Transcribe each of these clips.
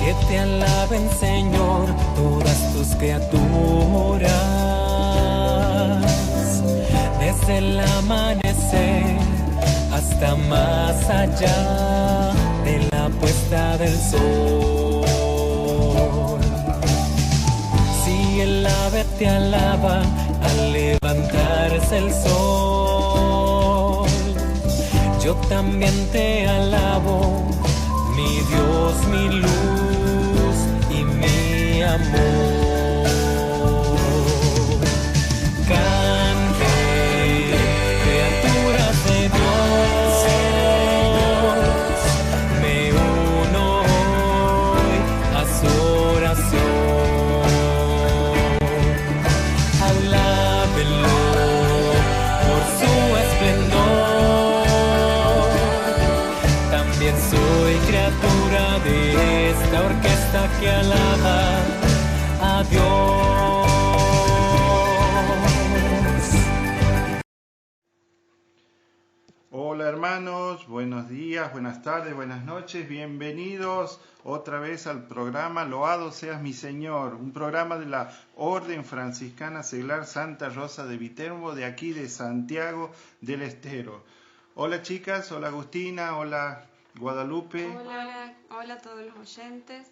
Que te alaben, Señor, todas tus criaturas. Desde el amanecer hasta más allá de la puesta del sol. Si el ave te alaba al levantarse el sol, yo también te alabo, mi Dios, mi luz y mi amor. Que alaba a Dios. Hola hermanos, buenos días, buenas tardes, buenas noches, bienvenidos otra vez al programa Loado seas mi Señor, un programa de la Orden Franciscana Seglar Santa Rosa de Viterbo, de aquí de Santiago del Estero. Hola chicas, hola Agustina, hola Guadalupe. Hola a todos los oyentes.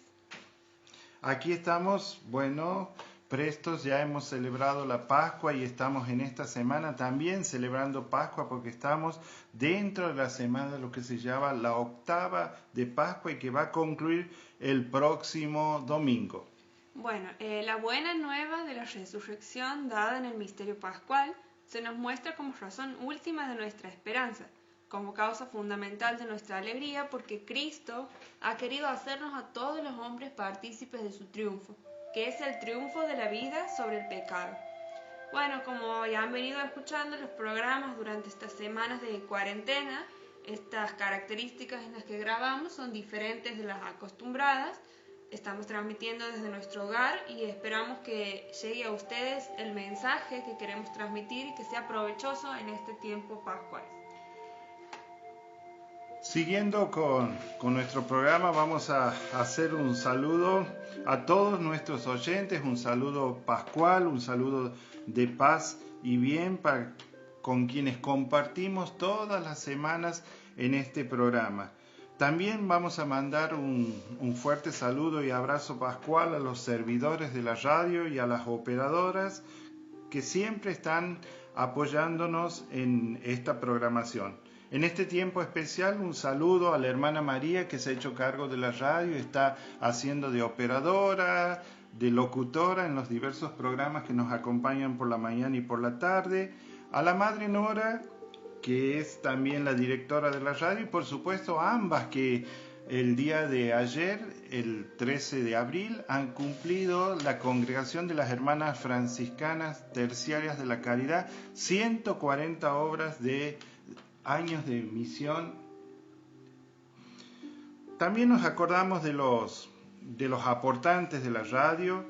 Aquí estamos, bueno, prestos, ya hemos celebrado la Pascua y estamos en esta semana también celebrando Pascua porque estamos dentro de la semana, lo que se llama la octava de Pascua y que va a concluir el próximo domingo. Bueno, la buena nueva de la resurrección dada en el misterio pascual se nos muestra como razón última de nuestra esperanza, como causa fundamental de nuestra alegría, porque Cristo ha querido hacernos a todos los hombres partícipes de su triunfo, que es el triunfo de la vida sobre el pecado. Bueno, como ya han venido escuchando los programas durante estas semanas de cuarentena, estas características en las que grabamos son diferentes de las acostumbradas. Estamos transmitiendo desde nuestro hogar y esperamos que llegue a ustedes el mensaje que queremos transmitir y que sea provechoso en este tiempo pascual. Siguiendo con nuestro programa, vamos a hacer un saludo a todos nuestros oyentes, un saludo pascual, un saludo de paz y bien con quienes compartimos todas las semanas en este programa. También vamos a mandar un fuerte saludo y abrazo pascual a los servidores de la radio y a las operadoras que siempre están apoyándonos en esta programación. En este tiempo especial, un saludo a la hermana María que se ha hecho cargo de la radio, está haciendo de operadora, de locutora en los diversos programas que nos acompañan por la mañana y por la tarde, a la madre Nora, que es también la directora de la radio, y por supuesto a ambas que el día de ayer, el 13 de abril, han cumplido la congregación de las hermanas franciscanas terciarias de la caridad, 140 obras de años de misión. También nos acordamos de los aportantes de la radio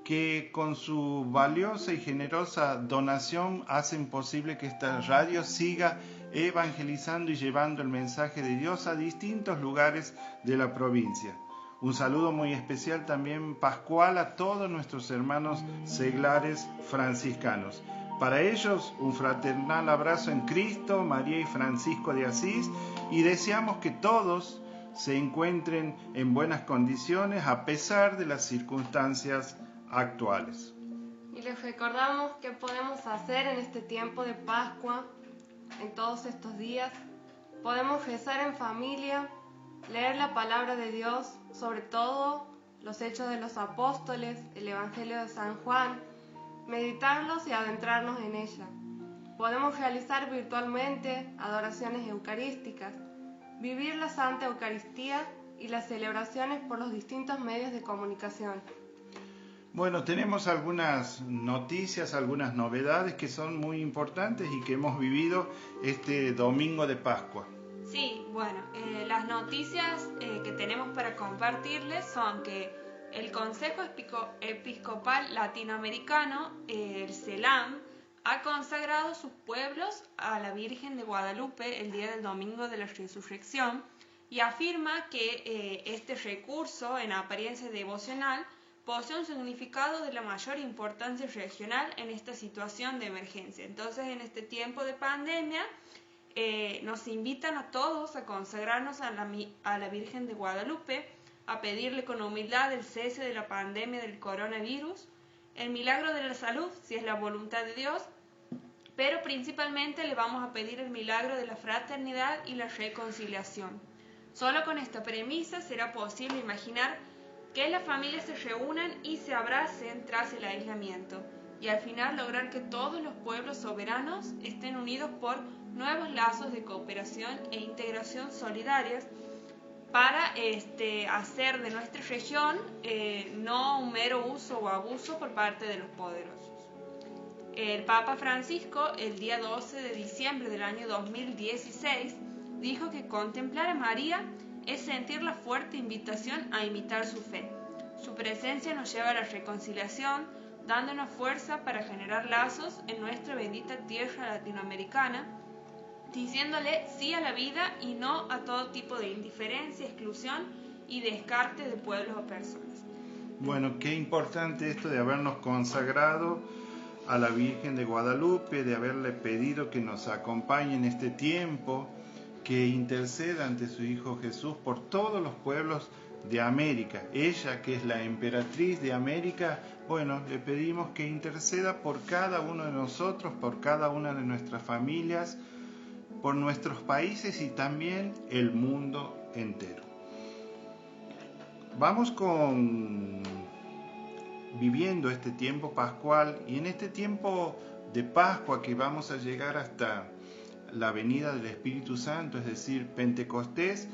que con su valiosa y generosa donación hacen posible que esta radio siga evangelizando y llevando el mensaje de Dios a distintos lugares de la provincia. Un saludo muy especial también pascual a todos nuestros hermanos seglares franciscanos. Para ellos, un fraternal abrazo en Cristo, María y Francisco de Asís, y deseamos que todos se encuentren en buenas condiciones a pesar de las circunstancias actuales. Y les recordamos qué podemos hacer en este tiempo de Pascua, en todos estos días. Podemos rezar en familia, leer la palabra de Dios, sobre todo los Hechos de los Apóstoles, el Evangelio de San Juan, meditarlos y adentrarnos en ella. Podemos realizar virtualmente adoraciones eucarísticas, vivir la Santa Eucaristía y las celebraciones por los distintos medios de comunicación. Bueno, tenemos algunas noticias, algunas novedades que son muy importantes y que hemos vivido este domingo de Pascua. Sí, bueno, las noticias que tenemos para compartirles son que el Consejo Episcopal Latinoamericano, el CELAM, ha consagrado sus pueblos a la Virgen de Guadalupe el día del Domingo de la Resurrección y afirma que este recurso en apariencia devocional posee un significado de la mayor importancia regional en esta situación de emergencia. Entonces, en este tiempo de pandemia, nos invitan a todos a consagrarnos a la Virgen de Guadalupe, a pedirle con humildad el cese de la pandemia del coronavirus, el milagro de la salud, si es la voluntad de Dios, pero principalmente le vamos a pedir el milagro de la fraternidad y la reconciliación. Solo con esta premisa será posible imaginar que las familias se reúnan y se abracen tras el aislamiento, y al final lograr que todos los pueblos soberanos estén unidos por nuevos lazos de cooperación e integración solidarias para hacer de nuestra región no un mero uso o abuso por parte de los poderosos. El Papa Francisco, el día 12 de diciembre del año 2016, dijo que contemplar a María es sentir la fuerte invitación a imitar su fe. Su presencia nos lleva a la reconciliación, dándonos fuerza para generar lazos en nuestra bendita tierra latinoamericana, diciéndole sí a la vida y no a todo tipo de indiferencia, exclusión y descarte de pueblos o personas. Bueno, qué importante esto de habernos consagrado a la Virgen de Guadalupe, de haberle pedido que nos acompañe en este tiempo, que interceda ante su Hijo Jesús por todos los pueblos de América. Ella, que es la emperatriz de América, bueno, le pedimos que interceda por cada uno de nosotros, por cada una de nuestras familias, por nuestros países y también el mundo entero. Vamos viviendo este tiempo pascual, y en este tiempo de Pascua que vamos a llegar hasta la venida del Espíritu Santo, es decir, Pentecostés,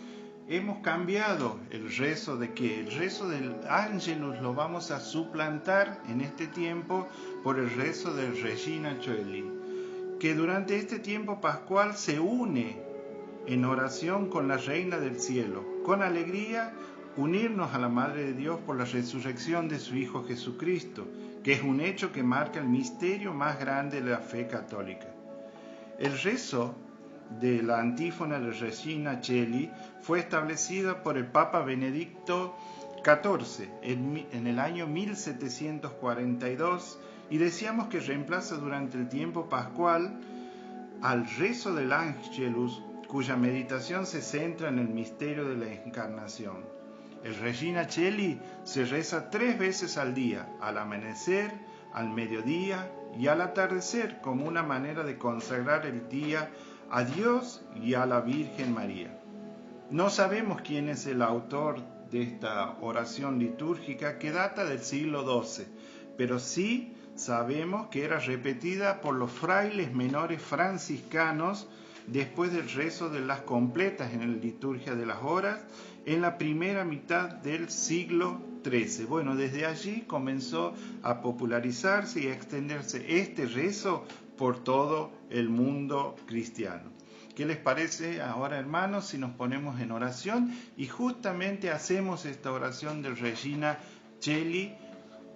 hemos cambiado el rezo de que el rezo del Ángelus lo vamos a suplantar en este tiempo por el rezo del Regina Coeli, que durante este tiempo pascual se une en oración con la Reina del Cielo, con alegría unirnos a la Madre de Dios por la resurrección de su Hijo Jesucristo, que es un hecho que marca el misterio más grande de la fe católica. El rezo de la antífona de Regina Coeli fue establecida por el Papa Benedicto XIV en el año 1742 y decíamos que reemplaza durante el tiempo pascual al rezo del Ángelus, cuya meditación se centra en el misterio de la Encarnación. El Regina Coeli se reza 3 veces al día, al amanecer, al mediodía y al atardecer, como una manera de consagrar el día a Dios y a la Virgen María. No sabemos quién es el autor de esta oración litúrgica que data del siglo XII, pero sí sabemos que era repetida por los frailes menores franciscanos después del rezo de las completas en la liturgia de las horas en la primera mitad del siglo XIII. Bueno, desde allí comenzó a popularizarse y a extenderse este rezo por todo el mundo cristiano. ¿Qué les parece ahora, hermanos, si nos ponemos en oración y justamente hacemos esta oración del Regina Coeli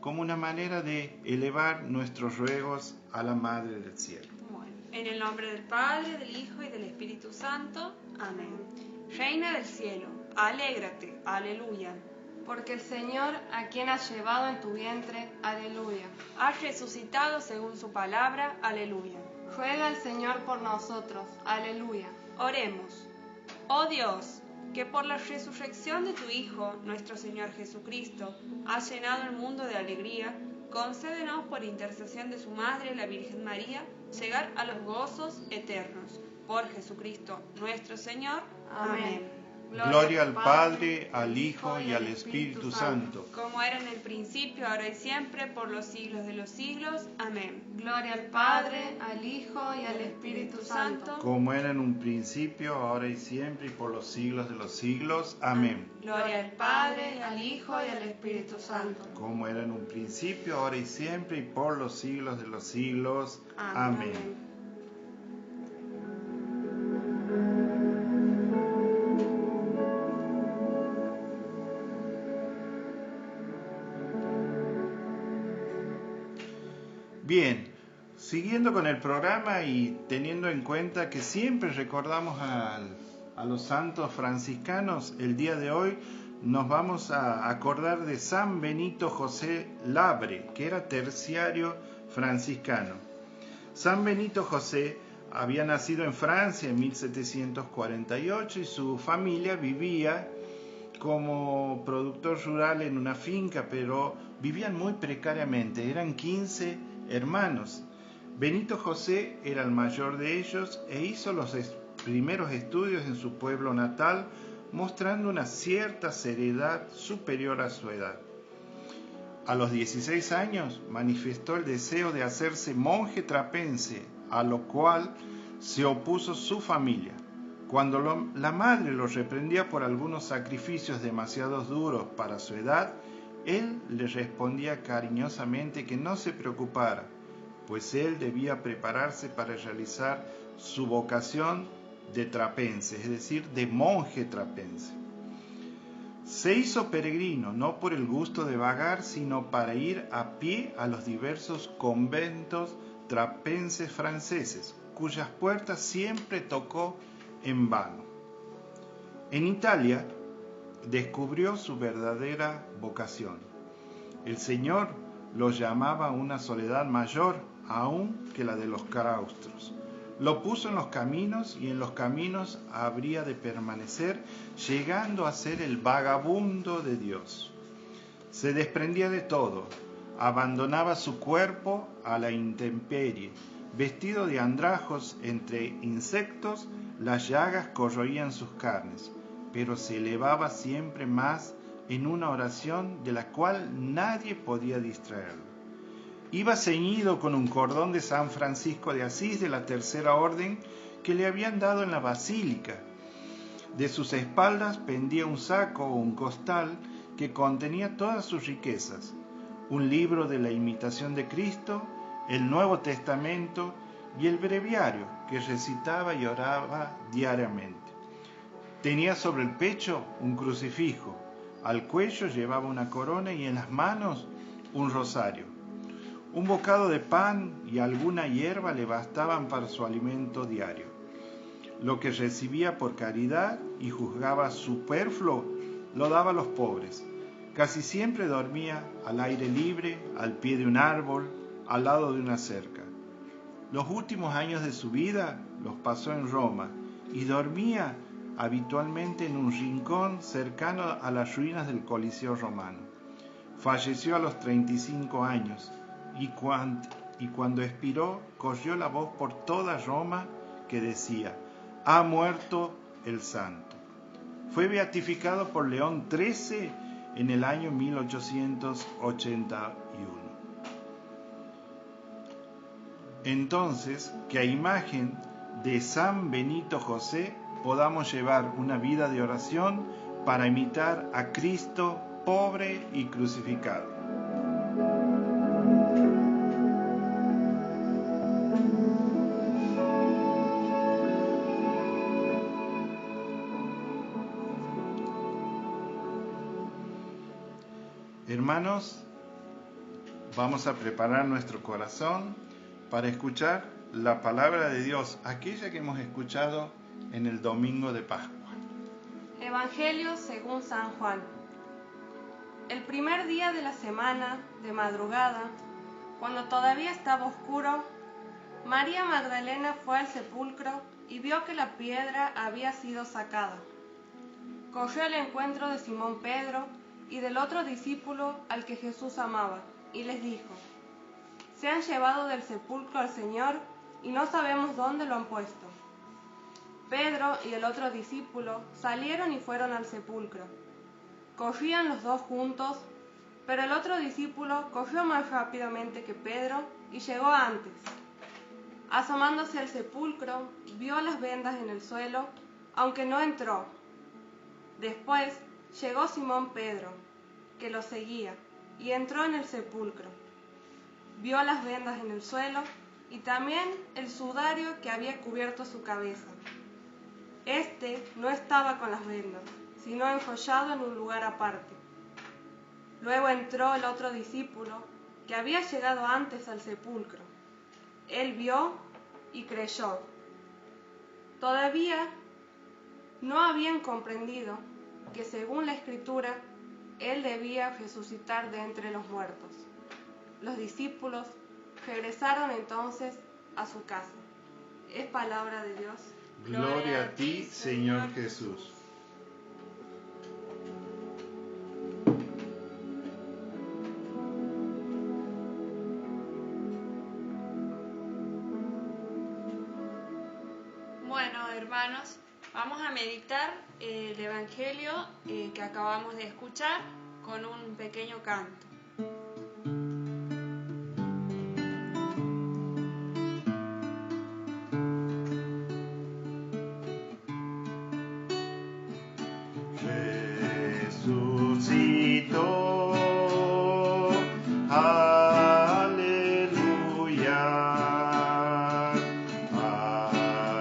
como una manera de elevar nuestros ruegos a la Madre del Cielo? Bueno, en el nombre del Padre, del Hijo y del Espíritu Santo. Amén. Reina del cielo, alégrate, aleluya. Porque el Señor, a quien has llevado en tu vientre, aleluya. Has resucitado según su palabra, aleluya. Ruega al Señor por nosotros, aleluya. Oremos. Oh Dios, que por la resurrección de tu Hijo, nuestro Señor Jesucristo, has llenado el mundo de alegría, concédenos por intercesión de su Madre, la Virgen María, llegar a los gozos eternos. Por Jesucristo nuestro Señor. Amén. Gloria al Padre, al Hijo y al Espíritu Santo. Como era en el principio, ahora y siempre, por los siglos de los siglos. Amén. Gloria al Padre, al Hijo y al Espíritu Santo. Como era en un principio, ahora y siempre, y por los siglos de los siglos. Amén. Gloria al Padre, al Hijo y al Espíritu Santo. Como era en un principio, ahora y siempre, y por los siglos de los siglos. Amén. Bien, siguiendo con el programa y teniendo en cuenta que siempre recordamos a los santos franciscanos, el día de hoy nos vamos a acordar de San Benito José Labre, que era terciario franciscano. San Benito José había nacido en Francia en 1748 y su familia vivía como productor rural en una finca, pero vivían muy precariamente, eran 15 hermanos. Benito José era el mayor de ellos e hizo los primeros estudios en su pueblo natal, mostrando una cierta seriedad superior a su edad. A los 16 años manifestó el deseo de hacerse monje trapense, a lo cual se opuso su familia. Cuando la madre lo reprendía por algunos sacrificios demasiado duros para su edad, él le respondía cariñosamente que no se preocupara, pues él debía prepararse para realizar su vocación de trapense, es decir, de monje trapense. Se hizo peregrino, no por el gusto de vagar, sino para ir a pie a los diversos conventos trapenses franceses, cuyas puertas siempre tocó en vano. En Italia descubrió su verdadera vocación. El Señor lo llamaba a una soledad mayor aún que la de los claustros. Lo puso en los caminos y en los caminos habría de permanecer, llegando a ser el vagabundo de Dios. Se desprendía de todo, abandonaba su cuerpo a la intemperie. Vestido de andrajos entre insectos, las llagas corroían sus carnes, pero se elevaba siempre más en una oración de la cual nadie podía distraerlo. Iba ceñido con un cordón de San Francisco de Asís de la tercera orden que le habían dado en la basílica. De sus espaldas pendía un saco o un costal que contenía todas sus riquezas, un libro de la imitación de Cristo, el Nuevo Testamento y el breviario que recitaba y oraba diariamente. Tenía sobre el pecho un crucifijo, al cuello llevaba una corona y en las manos un rosario. Un bocado de pan y alguna hierba le bastaban para su alimento diario. Lo que recibía por caridad y juzgaba superfluo lo daba a los pobres. Casi siempre dormía al aire libre, al pie de un árbol, al lado de una cerca. Los últimos años de su vida los pasó en Roma y dormía habitualmente en un rincón cercano a las ruinas del Coliseo romano. Falleció a los 35 años y cuando expiró corrió la voz por toda Roma que decía: «Ha muerto el santo». Fue beatificado por León XIII en el año 1881. Entonces, que a imagen de San Benito José podamos llevar una vida de oración para imitar a Cristo pobre y crucificado. Hermanos, vamos a preparar nuestro corazón para escuchar la palabra de Dios, aquella que hemos escuchado en el domingo de Pascua. Evangelio según San Juan. El primer día de la semana, de madrugada, cuando todavía estaba oscuro, María Magdalena fue al sepulcro y vio que la piedra había sido sacada. Corrió al encuentro de Simón Pedro y del otro discípulo al que Jesús amaba, y les dijo: «Se han llevado del sepulcro al Señor y no sabemos dónde lo han puesto». Pedro y el otro discípulo salieron y fueron al sepulcro. Corrían los dos juntos, pero el otro discípulo corrió más rápidamente que Pedro y llegó antes. Asomándose al sepulcro, vio las vendas en el suelo, aunque no entró. Después llegó Simón Pedro, que lo seguía, y entró en el sepulcro. Vio las vendas en el suelo y también el sudario que había cubierto su cabeza. Este no estaba con las vendas, sino enrollado en un lugar aparte. Luego entró el otro discípulo, que había llegado antes al sepulcro. Él vio y creyó. Todavía no habían comprendido que según la Escritura, Él debía resucitar de entre los muertos. Los discípulos regresaron entonces a su casa. Es palabra de Dios. Gloria a ti, Señor Jesús. Bueno, hermanos, vamos a meditar el Evangelio que acabamos de escuchar con un pequeño canto. Resucitó, aleluya,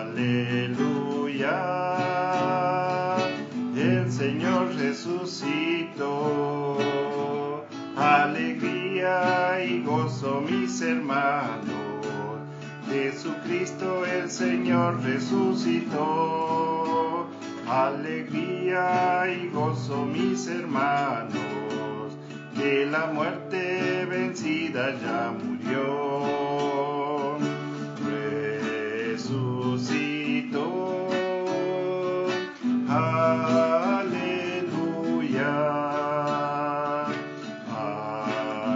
aleluya, el Señor resucitó, alegría y gozo mis hermanos, Jesucristo el Señor resucitó. Alegría y gozo mis hermanos, que la muerte vencida ya murió. Resucitó, aleluya,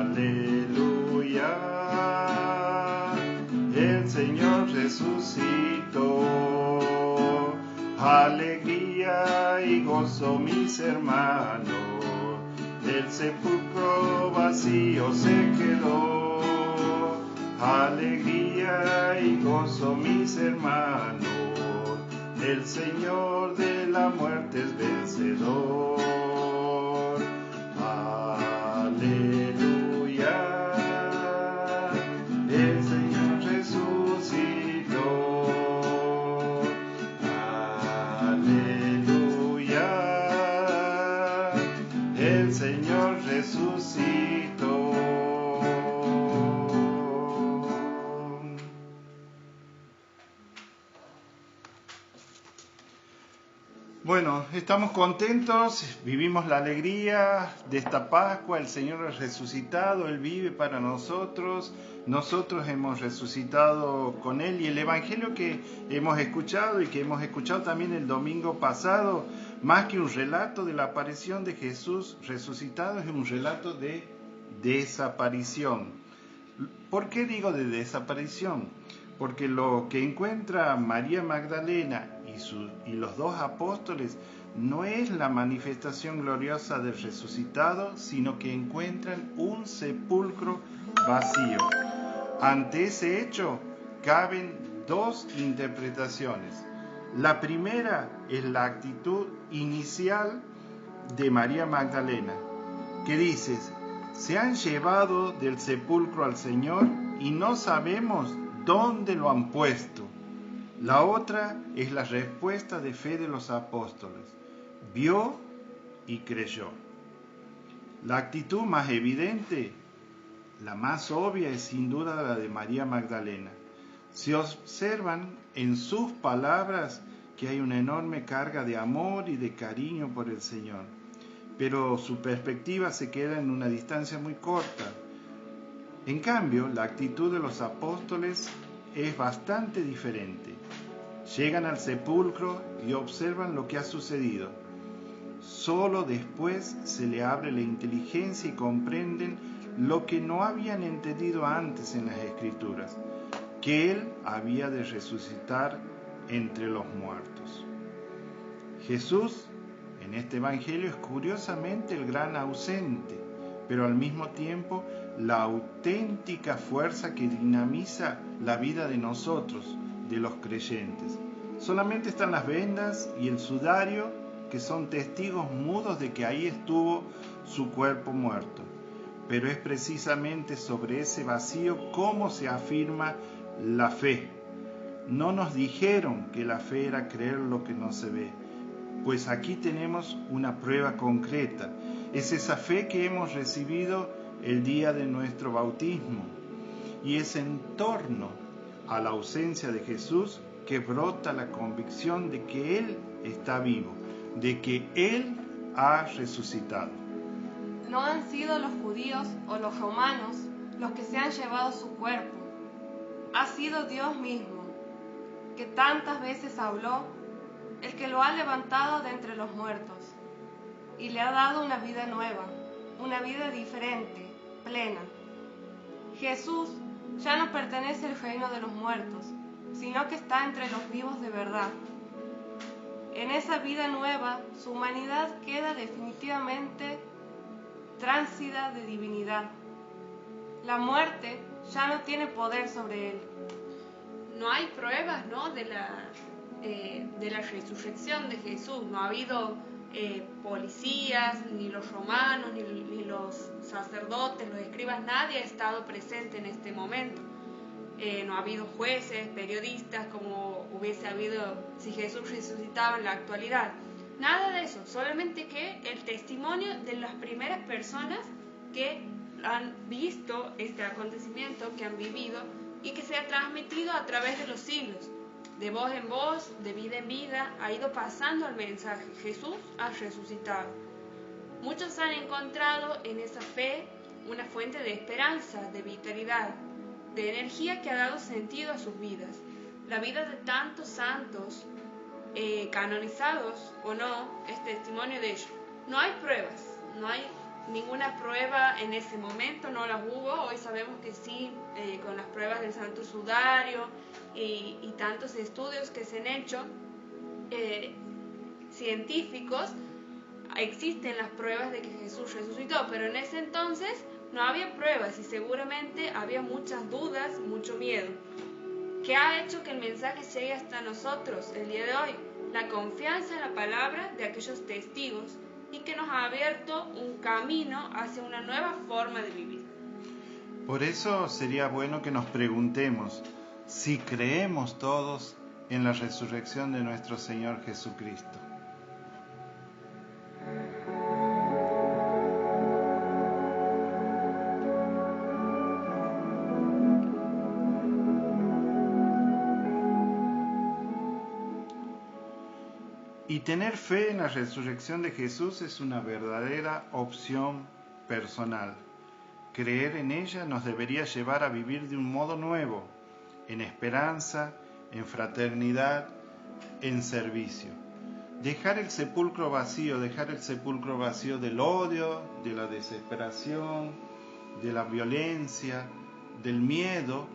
aleluya, el Señor resucitó. Alegría y gozo mis hermanos, el sepulcro vacío se quedó. Alegría y gozo mis hermanos, el Señor de la muerte es vencedor. Aleluya, el Señor resucitó. El Señor resucitó. Bueno, estamos contentos, vivimos la alegría de esta Pascua, el Señor ha resucitado, Él vive para nosotros, nosotros hemos resucitado con Él y el Evangelio que hemos escuchado y que hemos escuchado también el domingo pasado, más que un relato de la aparición de Jesús resucitado, es un relato de desaparición. ¿Por qué digo de desaparición? Porque lo que encuentra María Magdalena y los dos apóstoles no es la manifestación gloriosa del resucitado, sino que encuentran un sepulcro vacío. Ante ese hecho caben dos interpretaciones. La primera es la actitud inicial de María Magdalena, que dice: se han llevado del sepulcro al Señor y no sabemos dónde lo han puesto. La otra es la respuesta de fe de los apóstoles: vio y creyó. La actitud más evidente, la más obvia, es sin duda la de María Magdalena. Se observan en sus palabras que hay una enorme carga de amor y de cariño por el Señor, pero su perspectiva se queda en una distancia muy corta. En cambio, la actitud de los apóstoles es bastante diferente. Llegan al sepulcro y observan lo que ha sucedido. Solo después se le abre la inteligencia y comprenden lo que no habían entendido antes en las Escrituras, que Él había de resucitar entre los muertos. Jesús, en este Evangelio, es curiosamente el gran ausente, pero al mismo tiempo la auténtica fuerza que dinamiza la vida de nosotros, de los creyentes. Solamente están las vendas y el sudario, que son testigos mudos de que ahí estuvo su cuerpo muerto. Pero es precisamente sobre ese vacío cómo se afirma la fe. No nos dijeron que la fe era creer lo que no se ve, pues aquí tenemos una prueba concreta. Es esa fe que hemos recibido el día de nuestro bautismo, y es en torno a la ausencia de Jesús que brota la convicción de que Él está vivo, de que Él ha resucitado. No han sido los judíos o los romanos los que se han llevado su cuerpo. Ha sido Dios mismo, que tantas veces habló, el que lo ha levantado de entre los muertos y le ha dado una vida nueva, una vida diferente, plena. Jesús ya no pertenece al reino de los muertos, sino que está entre los vivos de verdad. En esa vida nueva, su humanidad queda definitivamente tránsida de divinidad. La muerte ya no tiene poder sobre él. No hay pruebas, ¿no?, de la resurrección de Jesús. No ha habido policías, ni los romanos, ni los sacerdotes, los escribas, nadie ha estado presente en este momento. No ha habido jueces, periodistas, como hubiese habido si Jesús resucitaba en la actualidad. Nada de eso, solamente que el testimonio de las primeras personas que han visto este acontecimiento, que han vivido y que se ha transmitido a través de los siglos. De voz en voz, de vida en vida, ha ido pasando el mensaje. Jesús ha resucitado. Muchos han encontrado en esa fe una fuente de esperanza, de vitalidad, de energía que ha dado sentido a sus vidas. La vida de tantos santos, canonizados o no, es testimonio de ello. No hay pruebas, no hay ninguna prueba en ese momento, no las hubo. Hoy sabemos que sí, con las pruebas del Santo Sudario y tantos estudios que se han hecho científicos, existen las pruebas de que Jesús resucitó, pero en ese entonces no había pruebas y seguramente había muchas dudas, mucho miedo. ¿Qué ha hecho que el mensaje llegue hasta nosotros el día de hoy? La confianza en la palabra de aquellos testigos y que nos ha abierto un camino hacia una nueva forma de vivir. Por eso sería bueno que nos preguntemos si creemos todos en la resurrección de nuestro Señor Jesucristo. Y tener fe en la resurrección de Jesús es una verdadera opción personal. Creer en ella nos debería llevar a vivir de un modo nuevo, en esperanza, en fraternidad, en servicio. Dejar el sepulcro vacío del odio, de la desesperación, de la violencia, del miedo,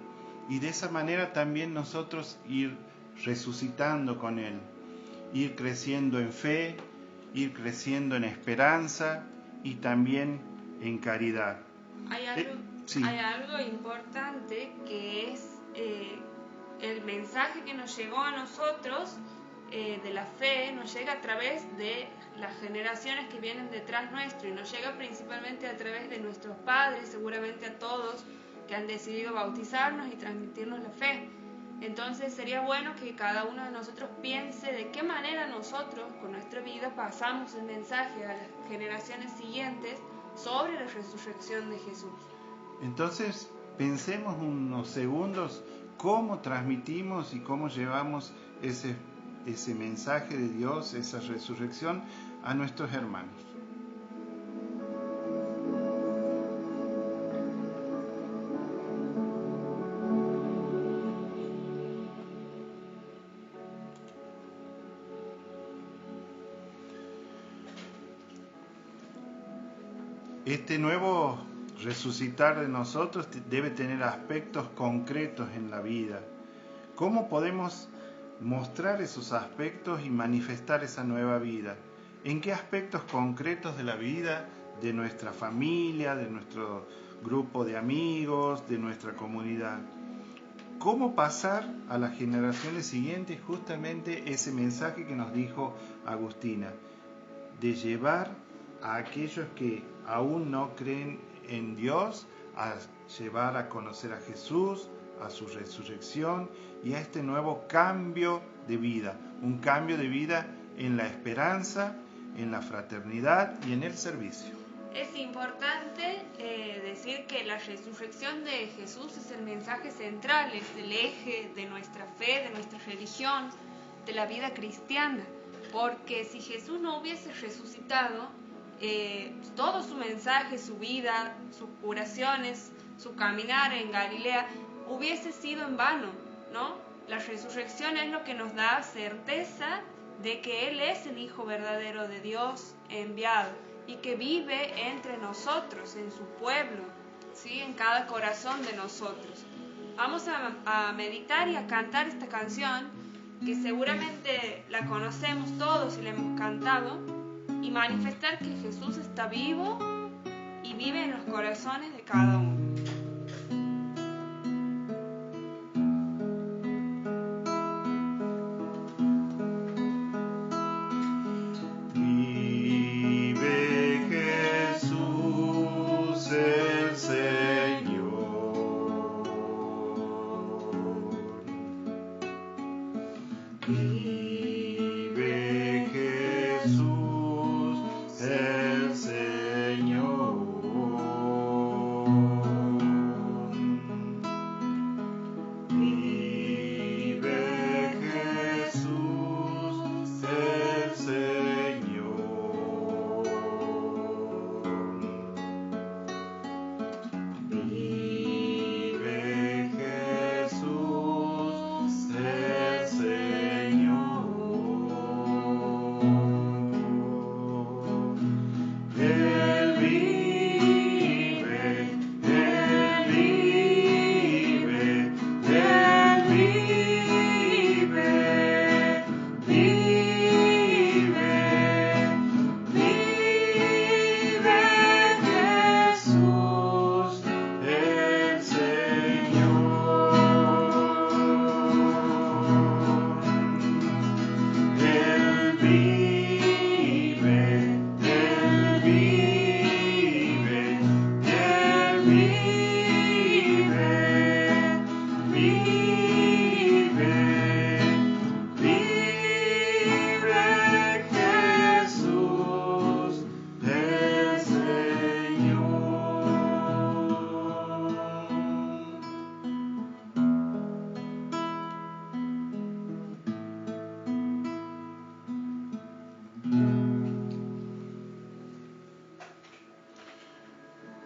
y de esa manera también nosotros ir resucitando con Él. Ir creciendo en fe, ir creciendo en esperanza y también en caridad. Hay algo importante que es el mensaje que nos llegó a nosotros de la fe, nos llega a través de las generaciones que vienen detrás nuestro y nos llega principalmente a través de nuestros padres, seguramente a todos que han decidido bautizarnos y transmitirnos la fe. Entonces sería bueno que cada uno de nosotros piense de qué manera nosotros con nuestra vida pasamos el mensaje a las generaciones siguientes sobre la resurrección de Jesús. Entonces pensemos unos segundos cómo transmitimos y cómo llevamos ese mensaje de Dios, esa resurrección a nuestros hermanos. Este nuevo resucitar de nosotros debe tener aspectos concretos en la vida. ¿Cómo podemos mostrar esos aspectos y manifestar esa nueva vida? ¿En qué aspectos concretos de la vida, de nuestra familia, de nuestro grupo de amigos, de nuestra comunidad? ¿Cómo pasar a las generaciones siguientes justamente ese mensaje que nos dijo Agustina? De llevar a aquellos que aún no creen en Dios, a llevar a conocer a Jesús, a su resurrección y a este nuevo cambio de vida, un cambio de vida en la esperanza, en la fraternidad y en el servicio. Es importante decir que la resurrección de Jesús es el mensaje central, es el eje de nuestra fe, de nuestra religión, de la vida cristiana. porque si Jesús no hubiese resucitado, todo su mensaje, su vida, sus curaciones, su caminar en Galilea hubiese sido en vano, ¿no? La resurrección es lo que nos da certeza de que Él es el Hijo verdadero de Dios enviado y que vive entre nosotros, en su pueblo, ¿sí? En cada corazón de nosotros. Vamos a meditar y a cantar esta canción, que seguramente la conocemos todos y la hemos cantado, y manifestar que Jesús está vivo y vive en los corazones de cada uno.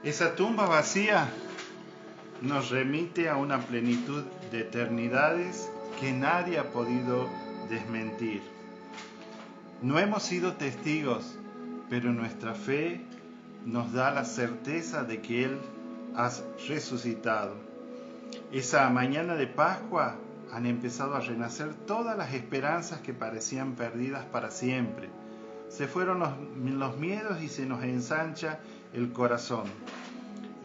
Esa tumba vacía nos remite a una plenitud de eternidades que nadie ha podido desmentir. No hemos sido testigos, pero nuestra fe nos da la certeza de que Él ha resucitado. Esa mañana de Pascua han empezado a renacer todas las esperanzas que parecían perdidas para siempre. Se fueron los miedos y se nos ensancha el corazón.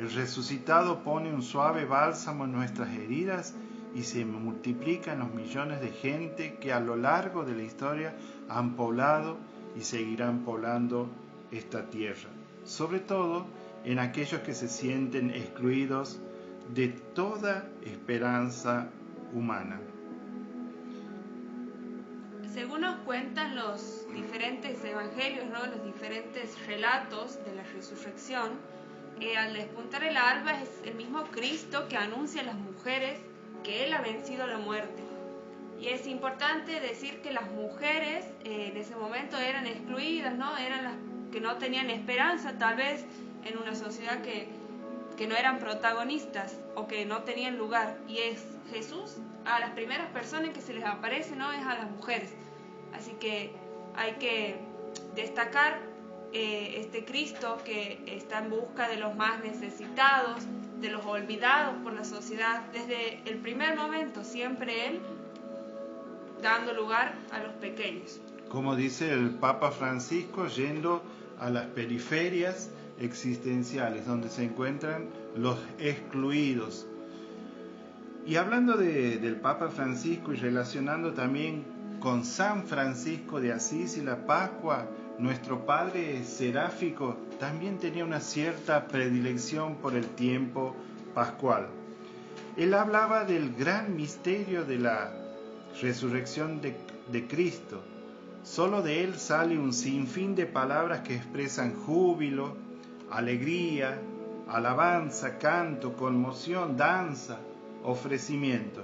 El resucitado pone un suave bálsamo en nuestras heridas y se multiplican los millones de gente que a lo largo de la historia han poblado y seguirán poblando esta tierra, sobre todo en aquellos que se sienten excluidos de toda esperanza humana. Según nos cuentan los diferentes evangelios, ¿no? Los diferentes relatos de la resurrección, al despuntar el alba es el mismo Cristo que anuncia a las mujeres que Él ha vencido la muerte. Y es importante decir que las mujeres en ese momento eran excluidas, ¿no? Eran las que no tenían esperanza, tal vez en una sociedad que no eran protagonistas o que no tenían lugar. Y es Jesús, a las primeras personas que se les aparece, ¿no? Es a las mujeres. Así que hay que destacar este Cristo que está en busca de los más necesitados, de los olvidados por la sociedad, desde el primer momento, siempre Él dando lugar a los pequeños. Como dice el Papa Francisco, yendo a las periferias existenciales, donde se encuentran los excluidos. Y hablando del Papa Francisco y relacionando también con San Francisco de Asís y la Pascua, nuestro padre seráfico también tenía una cierta predilección por el tiempo pascual. Él hablaba del gran misterio de la resurrección de Cristo. Solo de él sale un sinfín de palabras que expresan júbilo, alegría, alabanza, canto, conmoción, danza, ofrecimiento.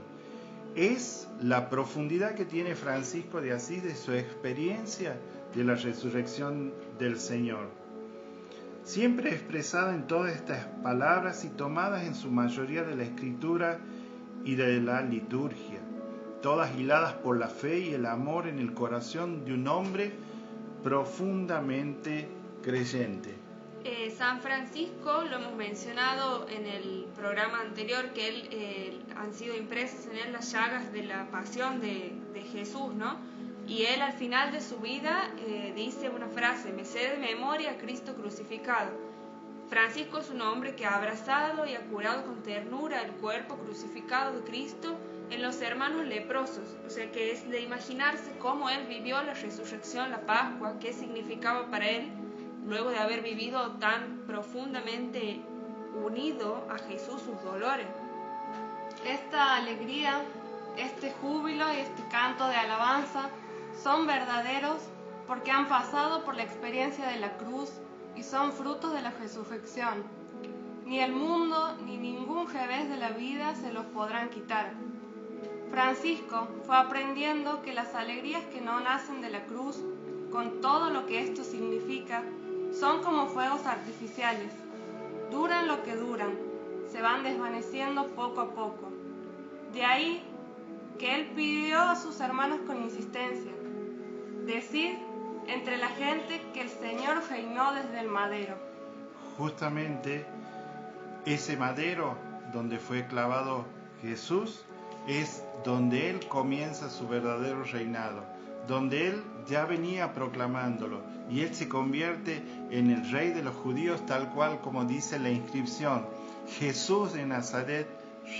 es la profundidad que tiene Francisco de Asís de su experiencia de la resurrección del Señor, siempre expresada en todas estas palabras y tomadas en su mayoría de la Escritura y de la liturgia, todas hiladas por la fe y el amor en el corazón de un hombre profundamente creyente. San Francisco, lo hemos mencionado en el programa anterior, que él han sido impresas en él las llagas de la pasión de Jesús, ¿no? Y él al final de su vida dice una frase: me sé de memoria a Cristo crucificado. Francisco es un hombre que ha abrazado y ha curado con ternura el cuerpo crucificado de Cristo en los hermanos leprosos, o sea que es de imaginarse cómo él vivió la resurrección, la Pascua, qué significaba para él, luego de haber vivido tan profundamente unido a Jesús sus dolores. Esta alegría, este júbilo y este canto de alabanza son verdaderos porque han pasado por la experiencia de la cruz y son frutos de la resurrección. Ni el mundo ni ningún revés de la vida se los podrán quitar. Francisco fue aprendiendo que las alegrías que no nacen de la cruz, con todo lo que esto significa, son como fuegos artificiales. Duran lo que duran, se van desvaneciendo poco a poco. De ahí que él pidió a sus hermanos con insistencia: decid entre la gente que el Señor reinó desde el madero. Justamente ese madero donde fue clavado Jesús es donde él comienza su verdadero reinado, donde él ya venía proclamándolo, y él se convierte en el rey de los judíos, tal cual como dice la inscripción: Jesús de Nazaret,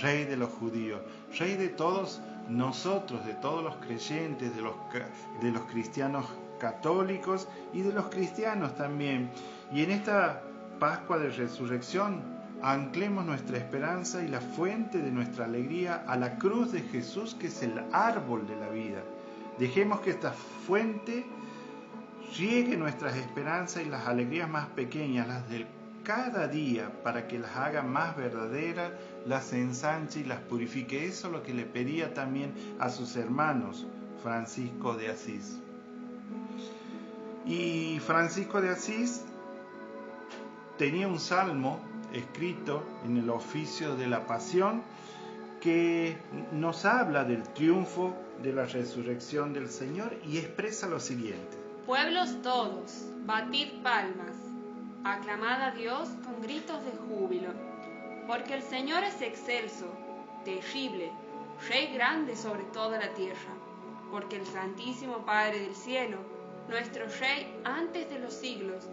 rey de los judíos, rey de todos nosotros, de todos los creyentes, de los cristianos católicos y de los cristianos también. Y en esta Pascua de Resurrección anclemos nuestra esperanza y la fuente de nuestra alegría a la cruz de Jesús, que es el árbol de la vida. Dejemos que esta fuente riegue nuestras esperanzas y las alegrías más pequeñas, las del cada día, para que las haga más verdaderas, las ensanche y las purifique. Eso es lo que le pedía también a sus hermanos Francisco de Asís. Y Francisco de Asís tenía un salmo escrito en el oficio de la pasión que nos habla del triunfo de la resurrección del Señor y expresa lo siguiente: Pueblos todos, batid palmas, aclamad a Dios con gritos de júbilo, porque el Señor es excelso, terrible, Rey grande sobre toda la tierra, porque el Santísimo Padre del cielo, nuestro Rey antes de los siglos,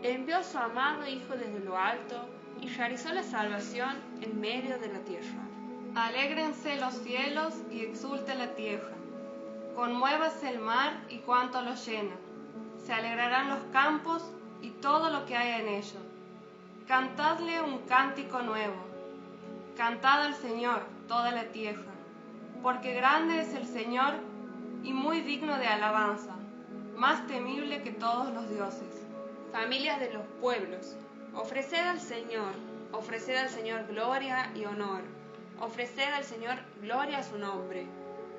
envió a su amado Hijo desde lo alto y realizó la salvación en medio de la tierra. Alégrense los cielos y exulte la tierra. Conmuévase el mar y cuanto lo llena. Se alegrarán los campos y todo lo que hay en ellos. Cantadle un cántico nuevo. Cantad al Señor toda la tierra, porque grande es el Señor y muy digno de alabanza, más temible que todos los dioses. Familias de los pueblos, ofreced al Señor gloria y honor. Ofreced al Señor gloria a su nombre.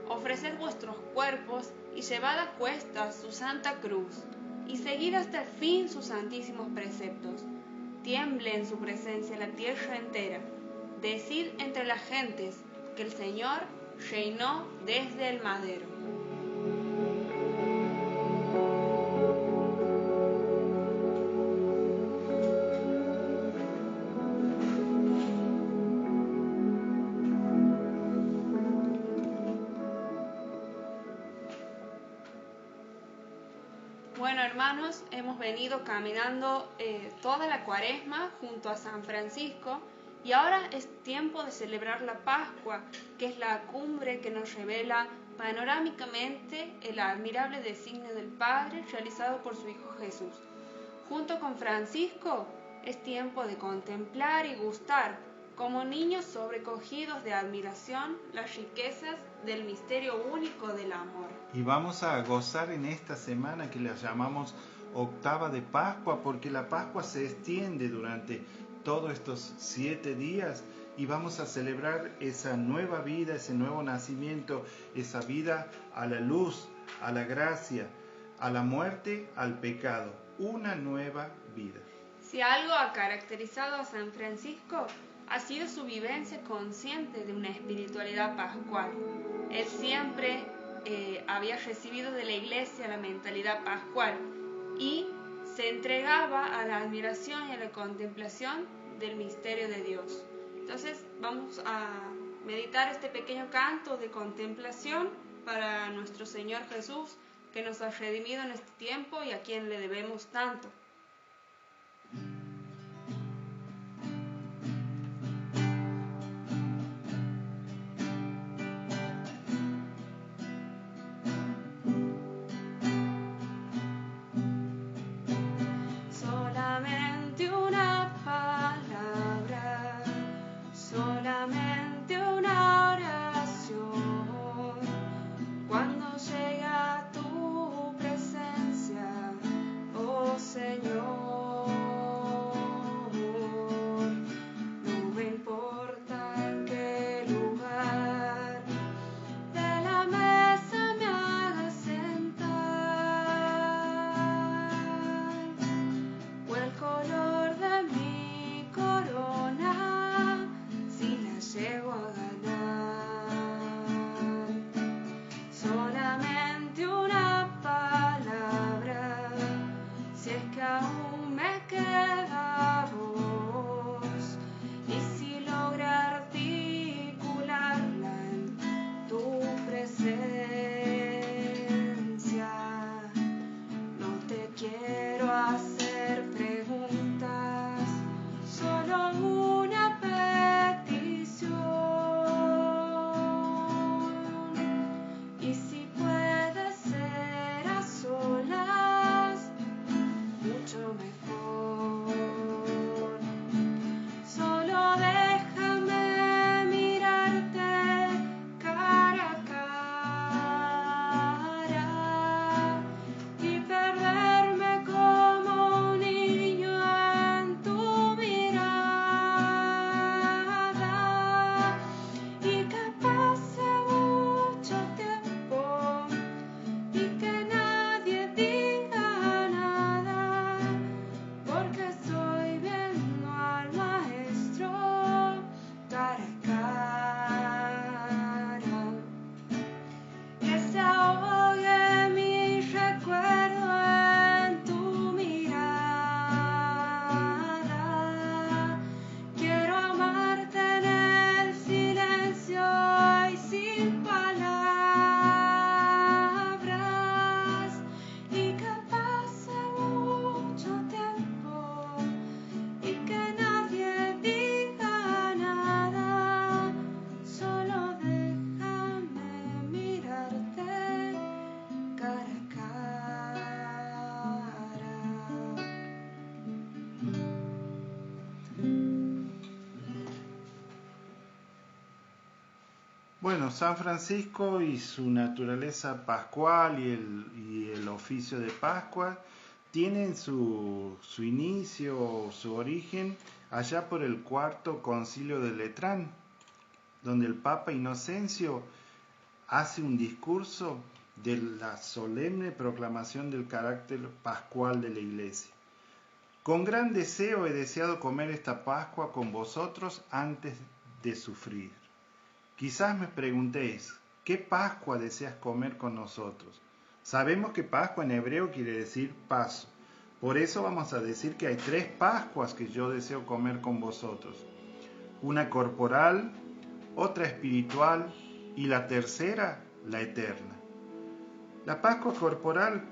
Ofreced vuestros cuerpos y llevad a cuestas su santa cruz, y seguid hasta el fin sus santísimos preceptos. Tiemble en su presencia la tierra entera. Decid entre las gentes que el Señor reinó desde el madero. Bueno, hermanos, hemos venido caminando toda la Cuaresma junto a San Francisco y ahora es tiempo de celebrar la Pascua, que es la cumbre que nos revela panorámicamente el admirable designio del Padre realizado por su Hijo Jesús. Junto con Francisco es tiempo de contemplar y gustar, como niños sobrecogidos de admiración, las riquezas del misterio único del amor. Y vamos a gozar en esta semana que la llamamos octava de Pascua, porque la Pascua se extiende durante todos estos 7 días y vamos a celebrar esa nueva vida, ese nuevo nacimiento, esa vida a la luz, a la gracia, a la muerte, al pecado, una nueva vida. Si algo ha caracterizado a San Francisco, ha sido su vivencia consciente de una espiritualidad pascual. Él siempre había recibido de la Iglesia la mentalidad pascual y se entregaba a la admiración y a la contemplación del misterio de Dios. Entonces vamos a meditar este pequeño canto de contemplación para nuestro Señor Jesús, que nos ha redimido en este tiempo y a quien le debemos tanto. Solamente una palabra, solamente una oración, cuando llega tu presencia, oh Señor. No me importa en qué lugar de la mesa me hagas sentar, o el color de mi corona, si la llego a ganar. Solamente una palabra, si es que aún me queda voz, y si logra articularla en tu presencia. No te quiero hacer preguntas, solo una petición. Y si puede ser a solas, mucho mejor. Solo déjame mirarte cara a cara y perderme como un niño en tu mirada, y que pase mucho tiempo y que nadie diga nada, porque estoy viendo al Maestro cara a cara. Que se ahogue mi recuerdo en tu mirada. Quiero amarte en el silencio y sin palabras, y que pase mucho tiempo y que nadie diga nada. Solo déjame mirarte cara a cara. Bueno, San Francisco y su naturaleza pascual y el oficio de Pascua tienen su inicio, su origen allá por el cuarto concilio de Letrán, donde el Papa Inocencio hace un discurso de la solemne proclamación del carácter pascual de la Iglesia. Con gran deseo he deseado comer esta Pascua con vosotros antes de sufrir. Quizás me preguntéis, ¿qué Pascua deseas comer con nosotros? Sabemos que Pascua en hebreo quiere decir paso. Por eso vamos a decir que hay 3 Pascuas que yo deseo comer con vosotros. Una corporal, otra espiritual y la tercera, la eterna. La Pascua corporal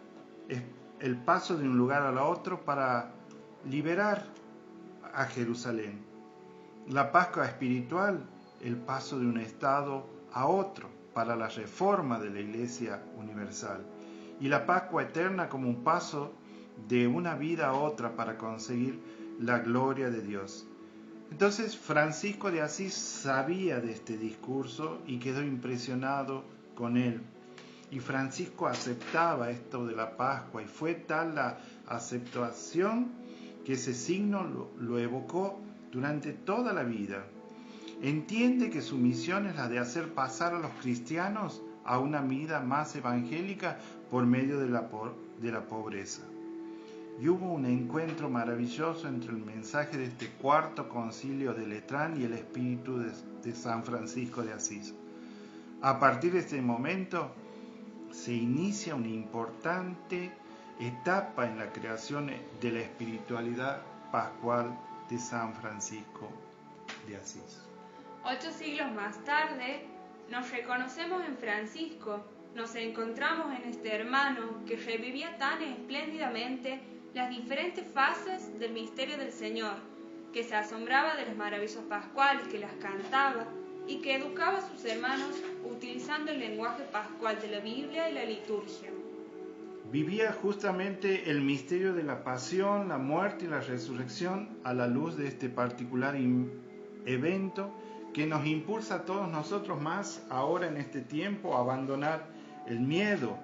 es el paso de un lugar a otro para liberar a Jerusalén. La Pascua espiritual, el paso de un estado a otro para la reforma de la Iglesia universal. Y la Pascua eterna como un paso de una vida a otra para conseguir la gloria de Dios. Entonces Francisco de Asís sabía de este discurso y quedó impresionado con él. Y Francisco aceptaba esto de la Pascua y fue tal la aceptación que ese signo lo evocó durante toda la vida. entiende que su misión es la de hacer pasar a los cristianos a una vida más evangélica por medio de la pobreza. Y hubo un encuentro maravilloso entre el mensaje de este cuarto concilio de Letrán y el espíritu de San Francisco de Asís. A partir de este momento se inicia una importante etapa en la creación de la espiritualidad pascual de San Francisco de Asís. 8 siglos más tarde, nos reconocemos en Francisco, nos encontramos en este hermano que revivía tan espléndidamente las diferentes fases del misterio del Señor, que se asombraba de las maravillosas pascuales, que las cantaba y que educaba a sus hermanos utilizando el lenguaje pascual de la Biblia y la liturgia. Vivía justamente el misterio de la pasión, la muerte y la resurrección a la luz de este particular evento que nos impulsa a todos nosotros más ahora en este tiempo a abandonar el miedo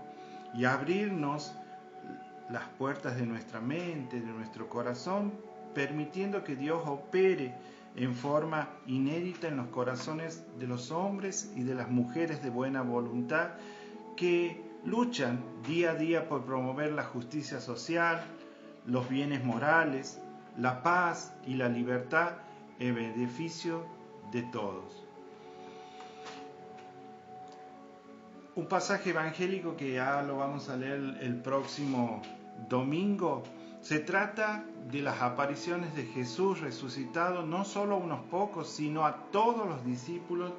y a abrirnos las puertas de nuestra mente, de nuestro corazón, permitiendo que Dios opere en forma inédita en los corazones de los hombres y de las mujeres de buena voluntad que luchan día a día por promover la justicia social, los bienes morales, la paz y la libertad en beneficio de todos. Un pasaje evangélico que ya lo vamos a leer el próximo domingo, se trata de las apariciones de Jesús resucitado, no solo a unos pocos, sino a todos los discípulos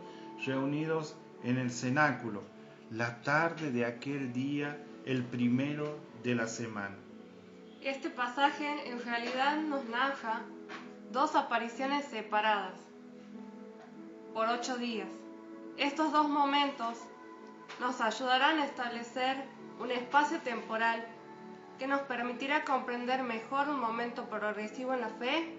reunidos en el cenáculo, la tarde de aquel día, el primero de la semana. Este pasaje en realidad nos narra 2 apariciones separadas por 8 días. Estos 2 momentos nos ayudarán a establecer un espacio temporal que nos permitirá comprender mejor un momento progresivo en la fe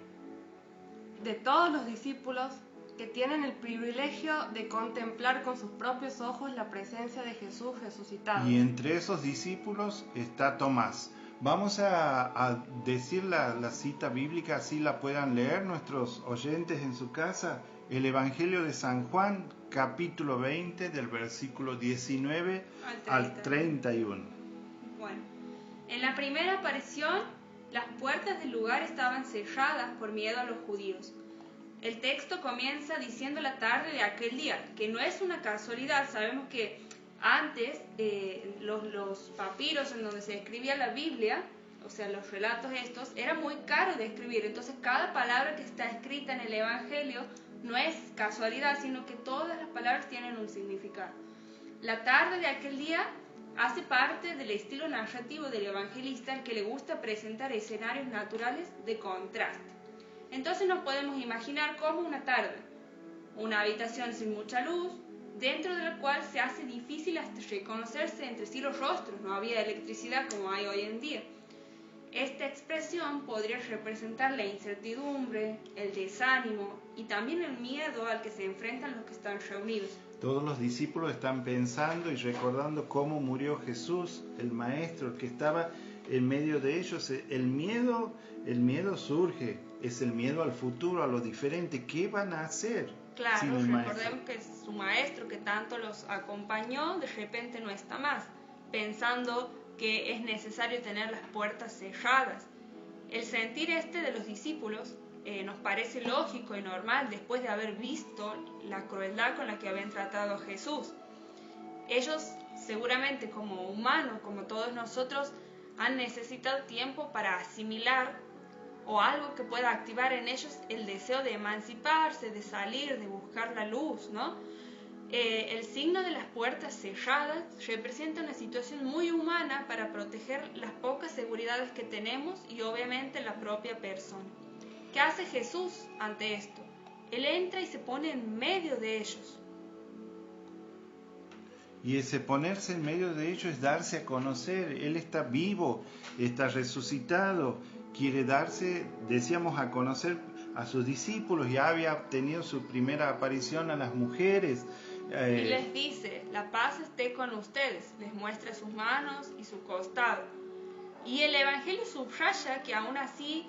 de todos los discípulos que tienen el privilegio de contemplar con sus propios ojos la presencia de Jesús resucitado. Y entre esos discípulos está Tomás. Vamos a decir la cita bíblica, así la puedan leer nuestros oyentes en su casa. El Evangelio de San Juan, capítulo 20, del versículo 19 al 31. Bueno, en la primera aparición, las puertas del lugar estaban cerradas por miedo a los judíos. El texto comienza diciendo la tarde de aquel día, que no es una casualidad. Sabemos que antes los papiros en donde se escribía la Biblia, o sea, los relatos estos, era muy caro de escribir. Entonces, cada palabra que está escrita en el Evangelio no es casualidad, sino que todas las palabras tienen un significado. La tarde de aquel día hace parte del estilo narrativo del evangelista, al que le gusta presentar escenarios naturales de contraste. Entonces nos podemos imaginar como una tarde, una habitación sin mucha luz, dentro de la cual se hace difícil hasta reconocerse entre sí los rostros, no había electricidad como hay hoy en día. Esta expresión podría representar la incertidumbre, el desánimo y también el miedo al que se enfrentan los que están reunidos. Todos los discípulos están pensando y recordando cómo murió Jesús, el Maestro, el que estaba en medio de ellos. El miedo surge, es el miedo al futuro, a lo diferente. ¿Qué van a hacer? Claro, sin el Maestro? Recordemos que su Maestro, que tanto los acompañó, de repente no está más, pensando que es necesario tener las puertas cerradas. El sentir de los discípulos nos parece lógico y normal después de haber visto la crueldad con la que habían tratado a Jesús. Ellos seguramente como humanos, como todos nosotros, han necesitado tiempo para asimilar o algo que pueda activar en ellos el deseo de emanciparse, de salir, de buscar la luz, ¿no? El signo de las puertas cerradas representa una situación muy humana para proteger las pocas seguridades que tenemos y obviamente la propia persona. ¿Qué hace Jesús ante esto? Él entra y se pone en medio de ellos. Y ese ponerse en medio de ellos es darse a conocer. Él está vivo, está resucitado, quiere darse, decíamos, a conocer a sus discípulos. Ya había tenido su primera aparición a las mujeres. Y les dice, la paz esté con ustedes. Les muestra sus manos y su costado. Y el Evangelio subraya que aún así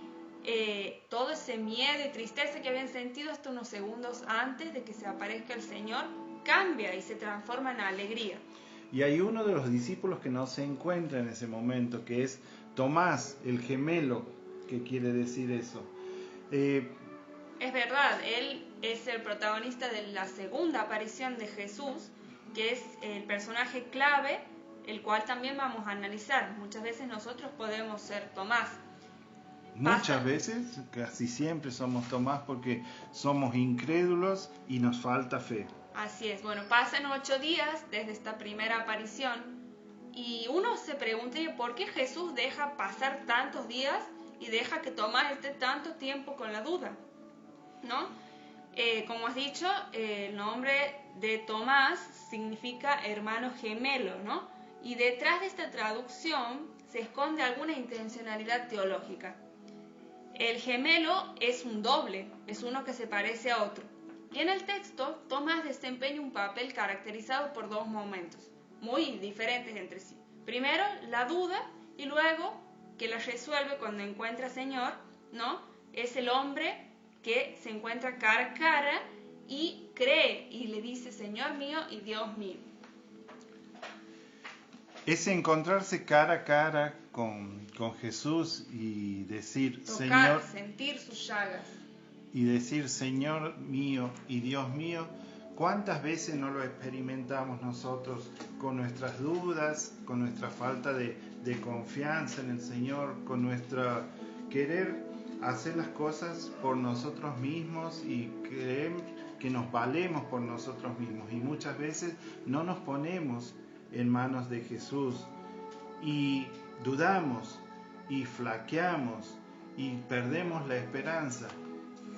todo ese miedo y tristeza que habían sentido hasta unos segundos antes de que se aparezca el Señor cambia y se transforma en alegría. Y hay uno de los discípulos que no se encuentra en ese momento, que es Tomás, el gemelo, que quiere decir eso. Es verdad, él es el protagonista de la segunda aparición de Jesús, que es el personaje clave, el cual también vamos a analizar. Muchas veces nosotros podemos ser Tomás. Muchas veces, casi siempre somos Tomás porque somos incrédulos y nos falta fe. Así es, bueno, pasan 8 días desde esta primera aparición y uno se pregunta por qué Jesús deja pasar tantos días y deja que Tomás esté tanto tiempo con la duda, ¿no? Como has dicho, el nombre de Tomás significa hermano gemelo, ¿no? Y detrás de esta traducción se esconde alguna intencionalidad teológica. El gemelo es un doble, es uno que se parece a otro. Y en el texto, Tomás desempeña un papel caracterizado por 2 momentos, muy diferentes entre sí. Primero, la duda, y luego, que la resuelve cuando encuentra al Señor, ¿no? Es el hombre que se encuentra cara a cara y cree y le dice, Señor mío y Dios mío. Es encontrarse cara a cara con Jesús y decir, Tocar, Señor, sentir sus llagas. Y decir, Señor mío y Dios mío. ¿Cuántas veces no lo experimentamos nosotros con nuestras dudas, con nuestra falta de confianza en el Señor, con nuestra querer hacer las cosas por nosotros mismos y creer que nos valemos por nosotros mismos? Y muchas veces no nos ponemos en manos de Jesús y dudamos y flaqueamos y perdemos la esperanza.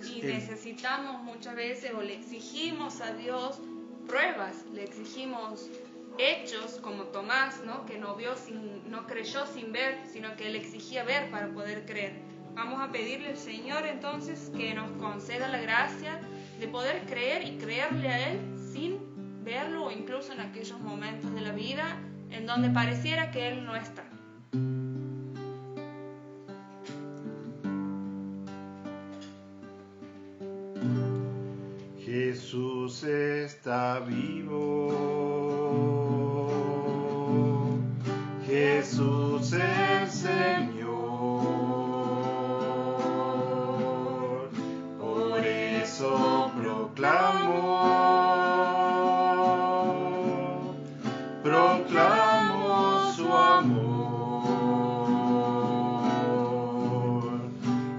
Y necesitamos muchas veces, o le exigimos a Dios pruebas, le exigimos hechos como Tomás, ¿no? Que no creyó sin ver, sino que le exigía ver para poder creer. Vamos a pedirle al Señor entonces que nos conceda la gracia de poder creer y creerle a Él sin verlo, o incluso en aquellos momentos de la vida en donde pareciera que Él no está. Jesús está vivo, Jesús el Señor, por eso proclamo su amor.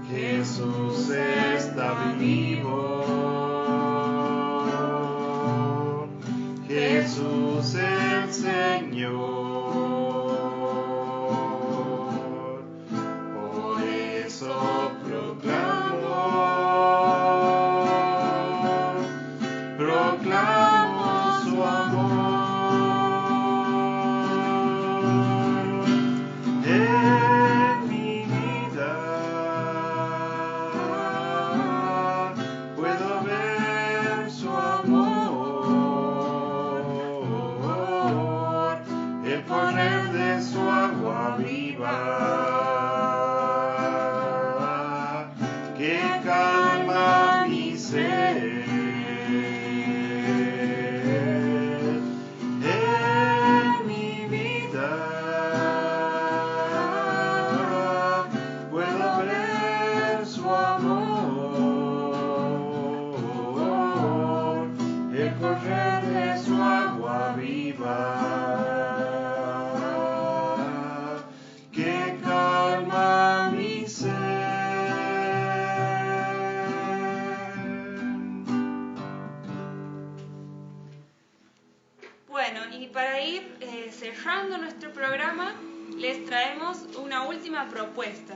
Jesús está vivo, Jesús el Señor, por eso proclamo su amor. En mi vida puedo ver su amor, el correr de su agua viva, que calma mi sed. En mi vida puedo ver su amor, el correr de su agua viva, que calma mi sed. Bueno, y para ir cerrando nuestro programa, les traemos una última propuesta,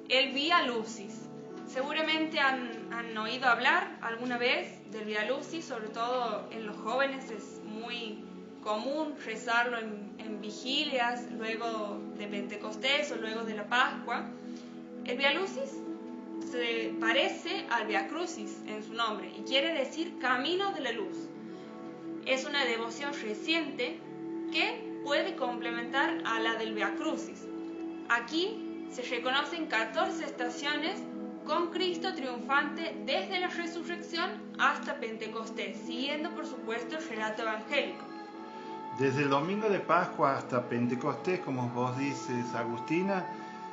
el Vía Lucis. Seguramente han oído hablar alguna vez del Vía Lucis, sobre todo en los jóvenes es muy común rezarlo en vigilias, luego de Pentecostés o luego de la Pascua. El Vía Lucis se parece al Vía Crucis en su nombre y quiere decir camino de la luz. Es una devoción reciente que puede complementar a la del Vía Crucis. Aquí se reconocen 14 estaciones con Cristo triunfante desde la resurrección hasta Pentecostés, siguiendo por supuesto el relato evangélico. Desde el domingo de Pascua hasta Pentecostés, como vos dices, Agustina,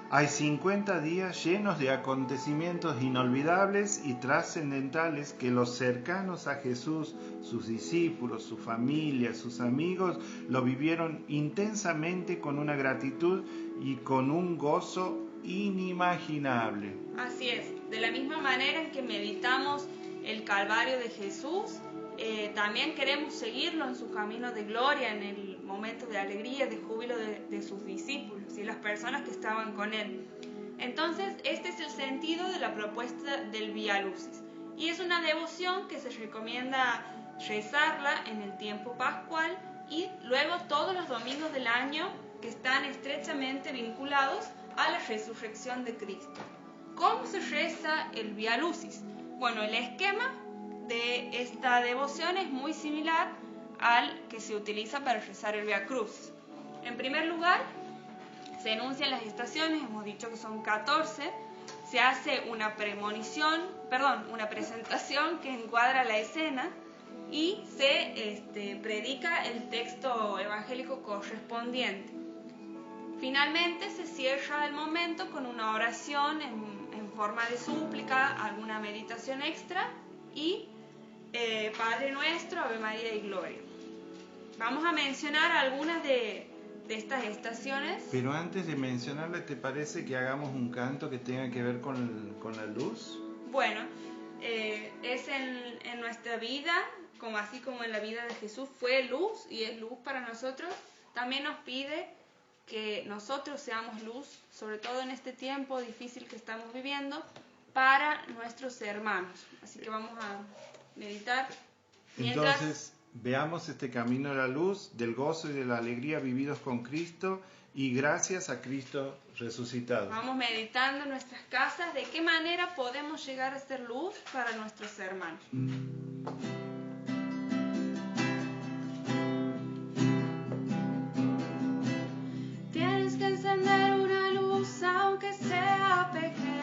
hay 50 días llenos de acontecimientos inolvidables y trascendentales que los cercanos a Jesús, sus discípulos, su familia, sus amigos, lo vivieron intensamente con una gratitud y con un gozo inimaginable. Así es, de la misma manera en que meditamos el Calvario de Jesús, también queremos seguirlo en su camino de gloria, en el momento de alegría, de júbilo de sus discípulos y las personas que estaban con él. Entonces, este es el sentido de la propuesta del Vía Lucis. Y es una devoción que se recomienda rezarla en el tiempo pascual y luego todos los domingos del año que están estrechamente vinculados a la resurrección de Cristo. ¿Cómo se reza el Vía Lucis? Bueno, el esquema de esta devoción es muy similar al que se utiliza para rezar el Vía Crucis. En primer lugar, se enuncian las estaciones, hemos dicho que son 14, se hace una presentación que encuadra la escena y se predica el texto evangélico correspondiente. Finalmente se cierra el momento con una oración en forma de súplica, alguna meditación extra y Padre Nuestro, Ave María y Gloria. Vamos a mencionar algunas de estas estaciones. Pero antes de mencionarle, ¿te parece que hagamos un canto que tenga que ver con la luz? Bueno, es en nuestra vida, así como en la vida de Jesús fue luz y es luz para nosotros, también nos pide que nosotros seamos luz, sobre todo en este tiempo difícil que estamos viviendo, para nuestros hermanos. Así que vamos a meditar. Entonces, veamos este camino a la luz, del gozo y de la alegría vividos con Cristo y gracias a Cristo resucitado. Vamos meditando en nuestras casas de qué manera podemos llegar a ser luz para nuestros hermanos. Tienes que encender una luz aunque sea pequeña.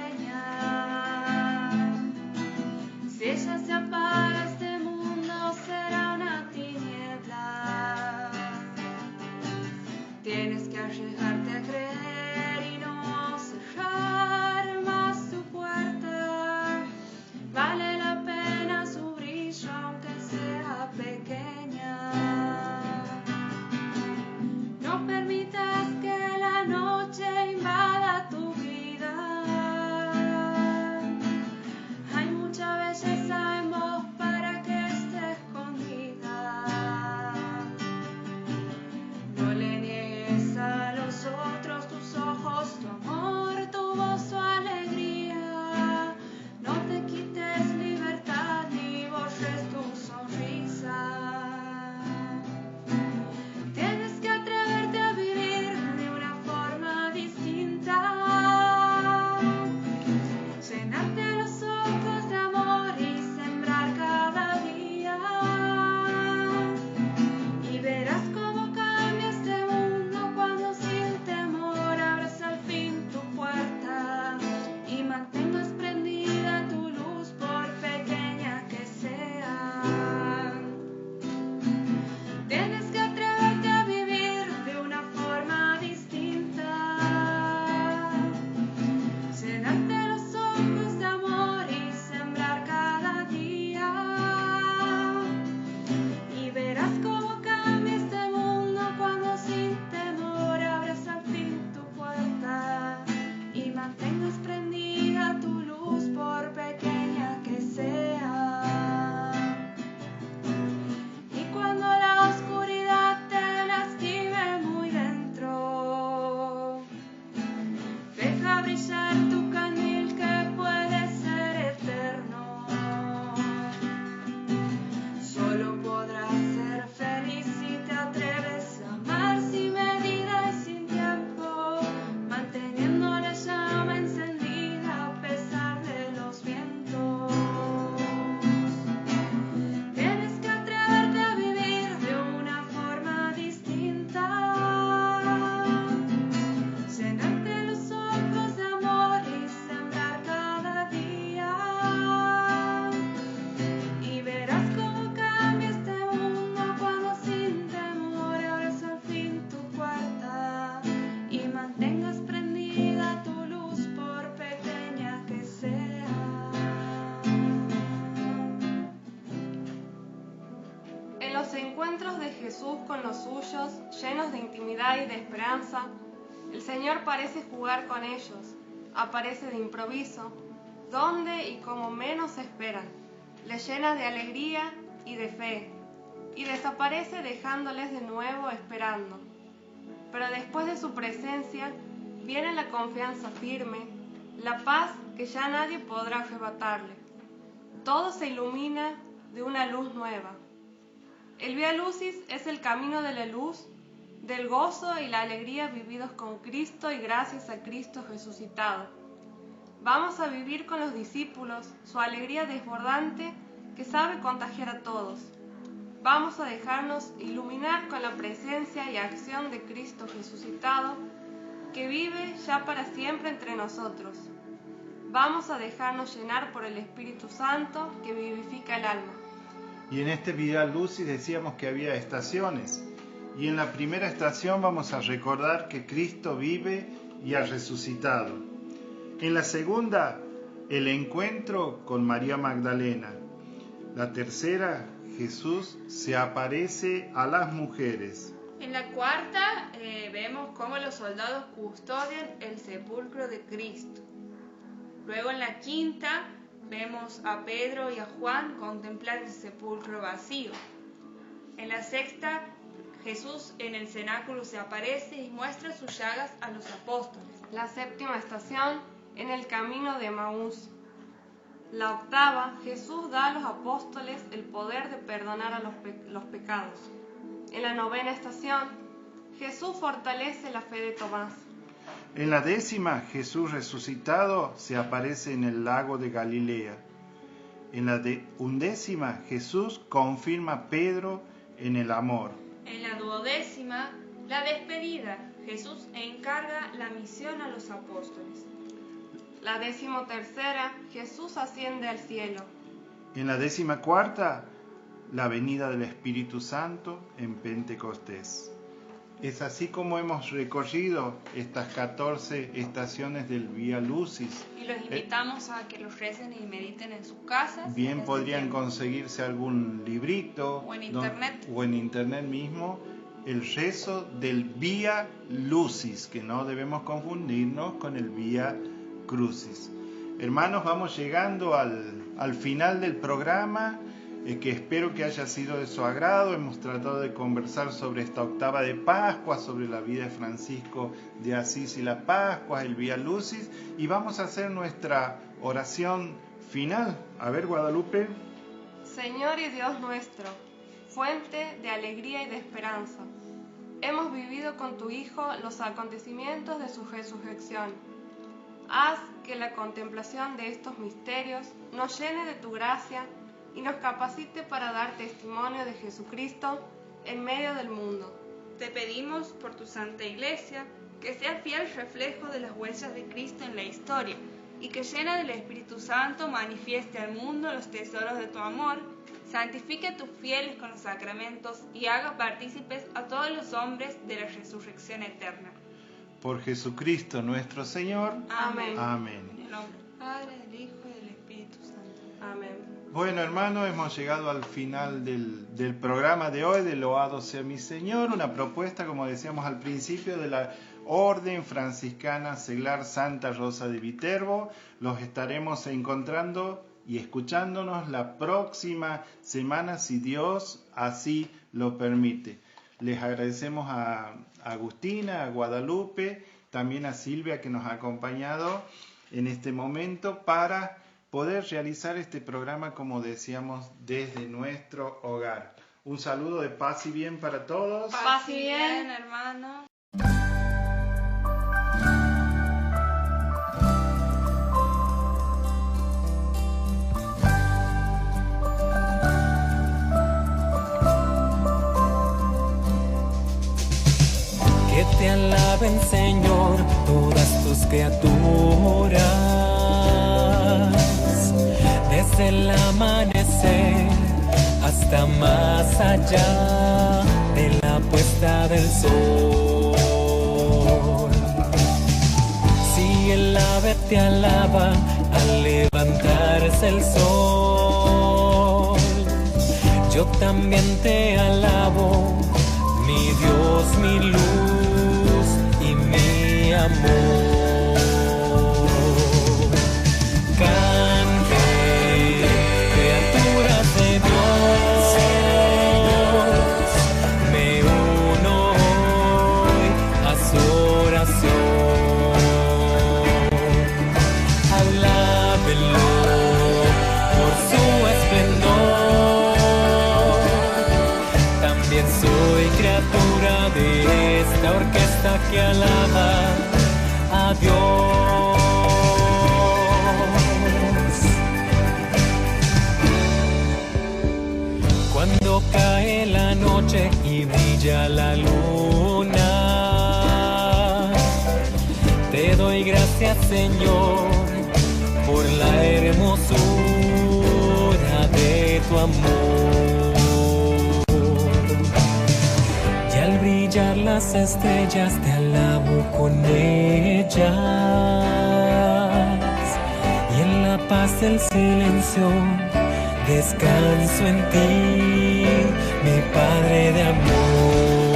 Si ella se apaga, este mundo será una tiniebla. Tienes que arriesgarte a creer y no cerrar más tu puerta. Vale la pena su brillo aunque los encuentros de Jesús con los suyos, llenos de intimidad y de esperanza, el Señor parece jugar con ellos, aparece de improviso, donde y como menos esperan, les llena de alegría y de fe, y desaparece dejándoles de nuevo esperando. Pero después de su presencia viene la confianza firme, la paz que ya nadie podrá arrebatarle. Todo se ilumina de una luz nueva. El Vía Lucis es el camino de la luz, del gozo y la alegría vividos con Cristo y gracias a Cristo resucitado. Vamos a vivir con los discípulos su alegría desbordante que sabe contagiar a todos. Vamos a dejarnos iluminar con la presencia y acción de Cristo resucitado, que vive ya para siempre entre nosotros. Vamos a dejarnos llenar por el Espíritu Santo que vivifica el alma. Y en este Vía Lucis decíamos que había estaciones. Y en la primera estación vamos a recordar que Cristo vive y ha resucitado. En la segunda, el encuentro con María Magdalena. La tercera, Jesús se aparece a las mujeres. En la cuarta vemos cómo los soldados custodian el sepulcro de Cristo. Luego en la quinta vemos a Pedro y a Juan contemplar el sepulcro vacío. En la sexta, Jesús en el cenáculo se aparece y muestra sus llagas a los apóstoles. La séptima estación, en el camino de Emaús. La octava, Jesús da a los apóstoles el poder de perdonar a los pecados. En la novena estación, Jesús fortalece la fe de Tomás. En la décima, Jesús resucitado se aparece en el lago de Galilea. En la undécima, Jesús confirma a Pedro en el amor. En la duodécima, la despedida. Jesús encarga la misión a los apóstoles. La 13ª, Jesús asciende al cielo. En la 14ª, la venida del Espíritu Santo en Pentecostés. Es así como hemos recorrido estas 14 estaciones del Vía Lucis. Y los invitamos a que los recen y mediten en sus casas. Bien podrían conseguirse algún librito o en internet. O en internet mismo. El rezo del Vía Lucis, que no debemos confundirnos con el Vía Crucis. Hermanos, vamos llegando al final del programa, que espero que haya sido de su agrado. Hemos tratado de conversar sobre esta octava de Pascua, sobre la vida de Francisco de Asís y la Pascua, el Vía Lucis, y vamos a hacer nuestra oración final. A ver, Guadalupe. Señor y Dios nuestro, fuente de alegría y de esperanza, hemos vivido con tu Hijo los acontecimientos de su resurrección. Haz que la contemplación de estos misterios nos llene de tu gracia y nos capacite para dar testimonio de Jesucristo en medio del mundo. Te pedimos por tu Santa Iglesia que sea fiel reflejo de las huellas de Cristo en la historia y que llena del Espíritu Santo manifieste al mundo los tesoros de tu amor, santifique a tus fieles con los sacramentos y haga partícipes a todos los hombres de la resurrección eterna. Por Jesucristo nuestro Señor. Amén. Amén. En el nombre del Padre, del Hijo y del Espíritu Santo. Amén. Bueno, hermanos, hemos llegado al final del programa de hoy, de Loado sea mi Señor, una propuesta, como decíamos al principio, de la Orden Franciscana Seglar Santa Rosa de Viterbo. Los estaremos encontrando y escuchándonos la próxima semana, si Dios así lo permite. Les agradecemos a Agustina, a Guadalupe, también a Silvia, que nos ha acompañado en este momento para poder realizar este programa, como decíamos, desde nuestro hogar. Un saludo de paz y bien para todos. Paz y bien, hermano. Que te alaben, Señor, todas tus criaturas, desde el amanecer hasta más allá de la puesta del sol. Si el ave te alaba al levantarse el sol, yo yo también te alabo, mi Dios, mi luz y mi amor. Cante, criaturas de Dios, me uno hoy a su oración. Alábenlo por su esplendor. También soy criatura de esta orquesta que alaba a Dios. Cuando cae la noche y brilla la luna, te doy gracias, Señor, por la hermosura de tu amor. Y al brillar las estrellas te alabo con ellas, y en la paz del silencio descanso en ti, mi Padre de amor.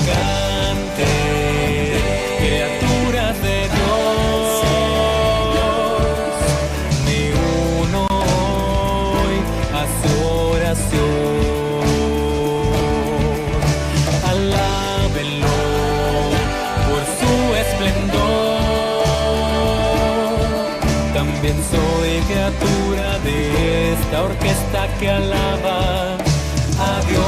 Cante, criaturas de Dios, me uno hoy a su oración. Alábenlo por su esplendor. También soy criatura de esta orquesta que alaba a Dios.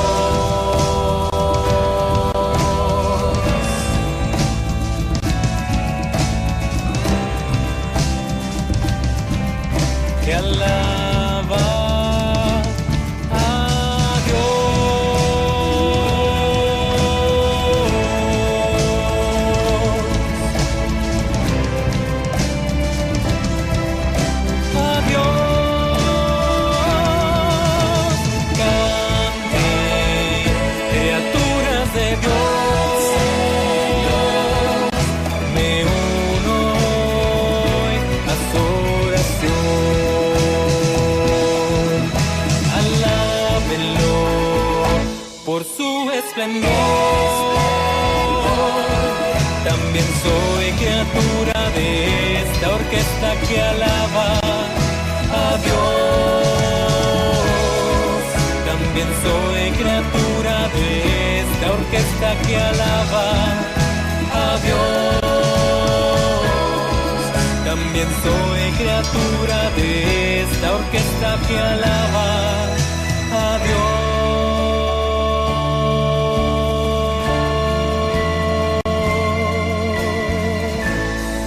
Que alaba a por su esplendor. También soy criatura de esta orquesta que alaba a Dios. También soy criatura de esta orquesta que alaba a Dios. También soy criatura de esta orquesta que alaba a Dios.